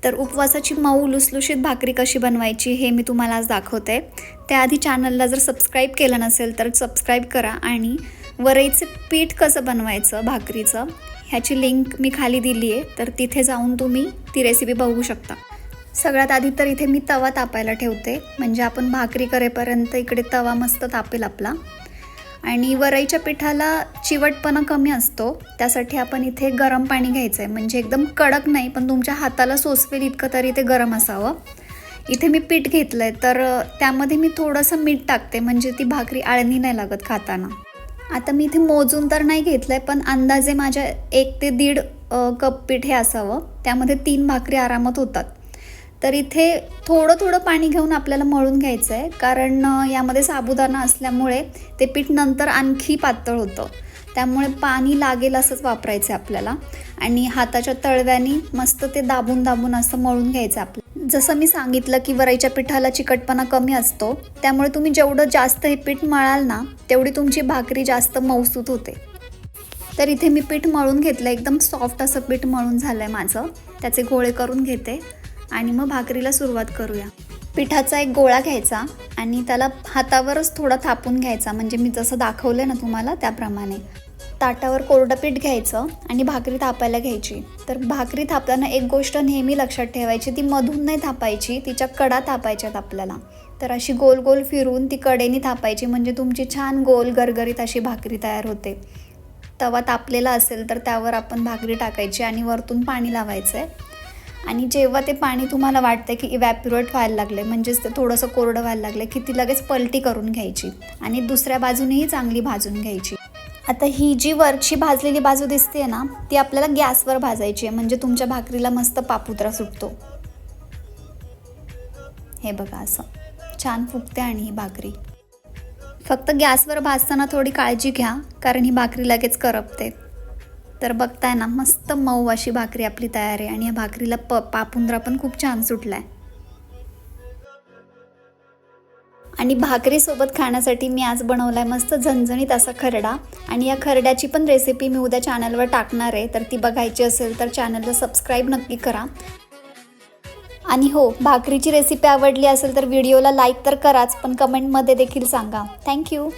तर उपवासाची मऊ लुसलुशीत भाकरी कशी बनवायची हे मी तुम्हाला आज दाखवते। त्याआधी चॅनलला जर सबस्क्राईब केलं नसेल तर सबस्क्राईब करा आणि वरईचे पीठ कसं बनवायचं भाकरीचं ह्याची लिंक मी खाली दिली आहे, तर तिथे जाऊन तुम्ही ती रेसिपी बघू शकता। सगळ्यात आधी तर इथे मी तवा तापायला ठेवते, म्हणजे आपण भाकरी करेपर्यंत इकडे तवा मस्त तापेल आपला। आणि वरईच्या पिठाला चिवटपणा कमी असतो, त्यासाठी आपण इथे गरम पाणी घ्यायचं आहे, म्हणजे एकदम कडक नाही पण तुमच्या हाताला सोसवेल इतकं तरी ते गरम असावं। इथे मी पीठ घेतलं आहे, तर त्यामध्ये मी थोडंसं मीठ टाकते, म्हणजे ती भाकरी आळणी नाही लागत खाताना। आता मी इथे मोजून तर नाही घेतलं आहे, पण अंदाजे माझ्या 1 ते 1.5 कप पीठ हे असावं, त्यामध्ये 3 भाकरी आरामात होतात। तर इथे थोडं पाणी घेऊन आपल्याला मळून घ्यायचं आहे, कारण यामध्ये साबुदाणा असल्यामुळे ते पीठ नंतर आणखी पातळ होतं, त्यामुळे पाणी लागेल असंच वापरायचं आहे आपल्याला। आणि हाताच्या तळव्याने मस्त ते दाबून असं मळून घ्यायचं आपलं। जसं मी सांगितलं की वरईच्या पिठाला चिकटपणा कमी असतो, त्यामुळे तुम्ही जेवढं जास्त हे पीठ मळाल ना तेवढी तुमची भाकरी जास्त मऊसूत होते। तर इथे मी पीठ मळून घेतलं, एकदम सॉफ्ट असं पीठ मळून झालं आहे माझं। त्याचे गोळे करून घेते आणि मग भाकरीला सुरुवात करूया। पिठाचा एक गोळा घ्यायचा आणि त्याला हातावरच थोडा थापून घ्यायचा, म्हणजे मी जसं दाखवलं ना तुम्हाला त्याप्रमाणे। ताटावर कोरडं पीठ घ्यायचं आणि भाकरी थापायला घ्यायची। तर भाकरी थापताना एक गोष्ट नेहमी लक्षात ठेवायची, ती मधून नाही थापायची, तिच्या कडा थापायच्यात आपल्याला। तर अशी गोल गोल फिरून ती कडेने थापायची, म्हणजे तुमची छान गोल गरगरीत अशी भाकरी तयार होते। तवा तापलेला असेल तर त्यावर आपण भाकरी टाकायची आणि वरतून पाणी लावायचं आहे। आणि जेव्हा ते पाणी तुम्हाला वाटतं की इव्हॅपोरेट व्हायला लागले, म्हणजेच ते थोडंसं कोरडं व्हायला लागले, की ती लगेच पलटी करून घ्यायची आणि दुसऱ्या बाजूनेही चांगली भाजून घ्यायची। आता ही जी वरची भाजलेली बाजू दिसते ना, ती आपल्याला गॅसवर भाजायची आहे, म्हणजे तुमच्या भाकरीला मस्त पापुद्रा सुटतो। हे बघा असं छान फुगते आणि ही भाकरी। फक्त गॅसवर भाजताना थोडी काळजी घ्या, कारण ही भाकरी लगेच करपते। तर बघताय ना, मस्त मऊ अशी भाकरी आपली तयार आहे आणि या भाकरीला पापुंद्रा पण खूप छान सुटलाय। आणि भाकरीसोबत खाण्यासाठी मी आज बनवलाय मस्त झणझणीत असा खरडा, आणि या खरड्याची पण रेसिपी मी उद्या चॅनलवर टाकणार आहे, तर ती बघायची असेल तर चॅनलला सबस्क्राईब नक्की करा। आणि हो, भाकरीची रेसिपी आवडली असेल तर व्हिडिओला लाईक तर कराच, पण कमेंटमध्ये देखील सांगा। थँक्यू।